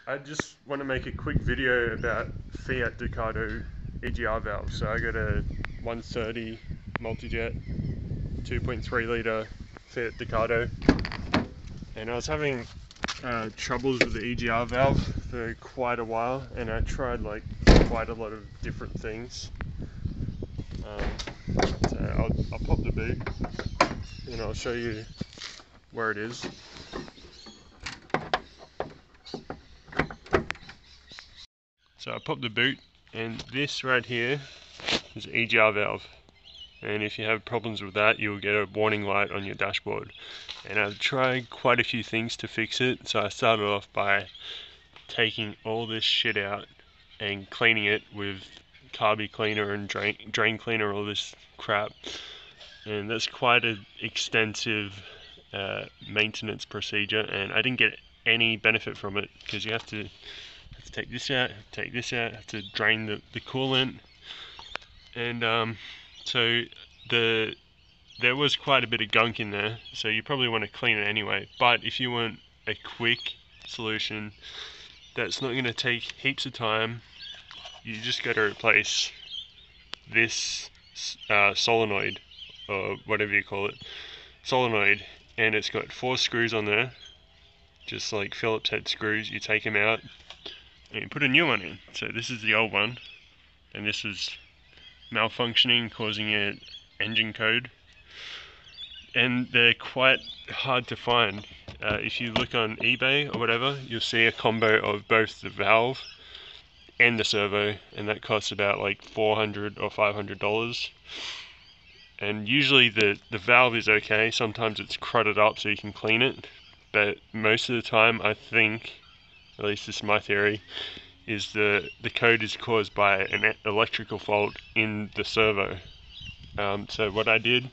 I just want to make a quick video about Fiat Ducato EGR valve. So I got a 130 multi-jet 2.3 litre Fiat Ducato, and I was having troubles with the EGR valve for quite a while, and I tried like quite a lot of different things. So I'll pop the boot and I'll show you where it is. So I popped the boot, and this right here is the EGR valve, and if you have problems with that, you'll get a warning light on your dashboard. And I've tried quite a few things to fix it. So I started off by taking all this shit out and cleaning it with carby cleaner and drain cleaner, all this crap, and that's quite an extensive maintenance procedure, and I didn't get any benefit from it because you have to take this out, have to drain the coolant, and so there was quite a bit of gunk in there, so you probably want to clean it anyway. But if you want a quick solution that's not going to take heaps of time, you just got to replace this solenoid, or whatever you call it, solenoid, and it's got 4 screws on there, just like Phillips head screws. You take them out and you put a new one in. So this is the old one, and this is malfunctioning, causing an engine code, and they're quite hard to find. If you look on eBay or whatever, you'll see a combo of both the valve and the servo, and that costs about like $400 or $500. And usually the valve is okay. Sometimes it's crudded up so you can clean it, but most of the time, I think, at least this is my theory, is the code is caused by an electrical fault in the servo. So what I did,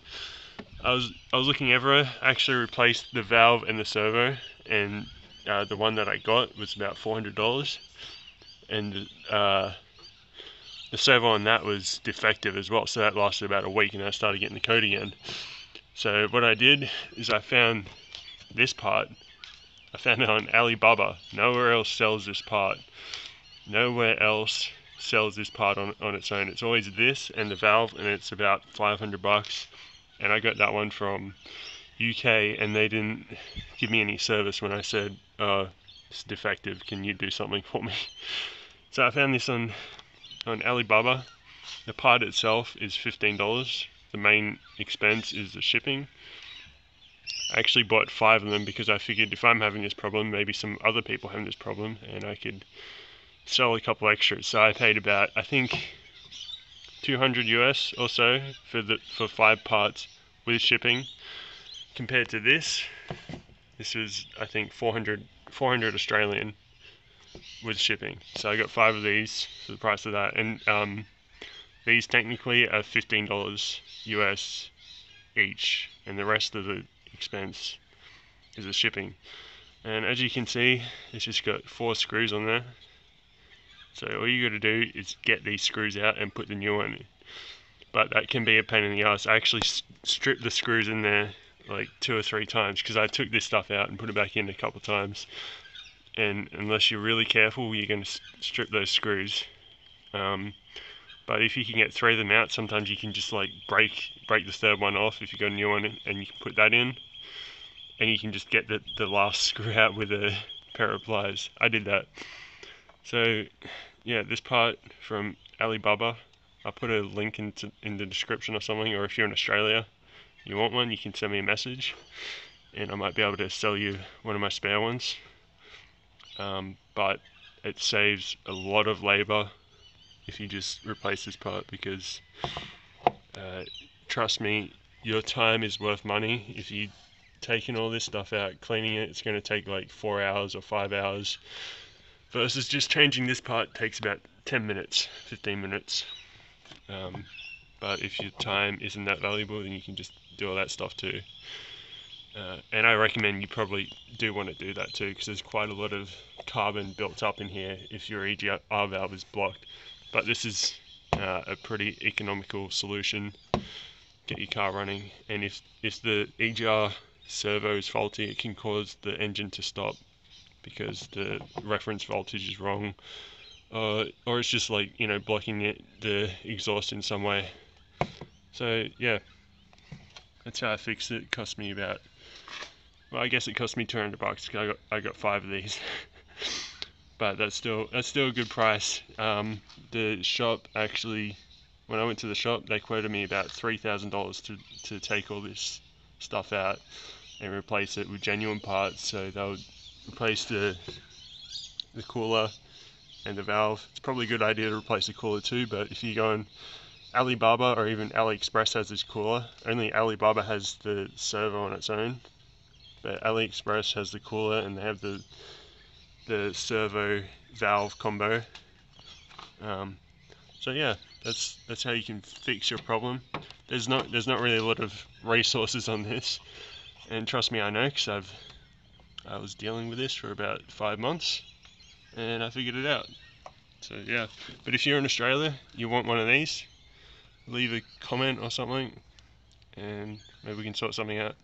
I was looking everywhere. I actually replaced the valve and the servo, and the one that I got was about $400, and the servo on that was defective as well, so that lasted about a week, and I started getting the code again. So what I did is I found this part. I found it on Alibaba. Nowhere else sells this part. Nowhere else sells this part on its own. It's always this and the valve, and it's about $500. And I got that one from UK, and they didn't give me any service when I said, it's defective, can you do something for me? So I found this on Alibaba. The part itself is $15. The main expense is the shipping. I actually bought 5 of them because I figured if I'm having this problem, maybe some other people having this problem, and I could sell a couple extras. So I paid about, I think, 200 US or so for 5 parts with shipping. Compared to this was, I think, 400 Australian with shipping. So I got 5 of these for the price of that, and these technically are $15 US each, and the rest of the expense is the shipping. And as you can see, it's just got 4 screws on there. So all you got to do is get these screws out and put the new one in. But that can be a pain in the ass. I actually stripped the screws in there like 2 or 3 times because I took this stuff out and put it back in a couple of times. And unless you're really careful, you're going to strip those screws. But if you can get 3 of them out, sometimes you can just like break the 3rd one off if you got a new one, and you can put that in, and you can just get the last screw out with a pair of pliers. I did that. So yeah, this part from Alibaba, I'll put a link in the description or something, or if you're in Australia, you want one, you can send me a message, and I might be able to sell you one of my spare ones. But it saves a lot of labor if you just replace this part, because trust me, your time is worth money. If you taking all this stuff out, cleaning it, it's going to take like 4 hours or 5 hours, versus just changing this part takes about 10 minutes, 15 minutes. But if your time isn't that valuable, then you can just do all that stuff too. And I recommend you probably do want to do that too, because there's quite a lot of carbon built up in here if your EGR valve is blocked. But this is a pretty economical solution. Get your car running, and if the EGR servo is faulty, it can cause the engine to stop because the reference voltage is wrong, or it's just like, you know, blocking the exhaust in some way. So yeah, that's how I fixed it. It cost me about, well, I guess it cost me $200 because I got 5 of these. But that's still a good price. The shop actually, when I went to the shop, they quoted me about $3,000 to take all this stuff out and replace it with genuine parts. So they would replace the cooler and the valve. It's probably a good idea to replace the cooler too, but if you go on Alibaba or even AliExpress has this cooler. Only Alibaba has the servo on its own, but AliExpress has the cooler and they have the servo valve combo. So yeah, that's how you can fix your problem. There's not really a lot of resources on this, and trust me, I know, because I was dealing with this for about 5 months, and I figured it out. So yeah, but if you're in Australia, you want one of these, leave a comment or something, and maybe we can sort something out.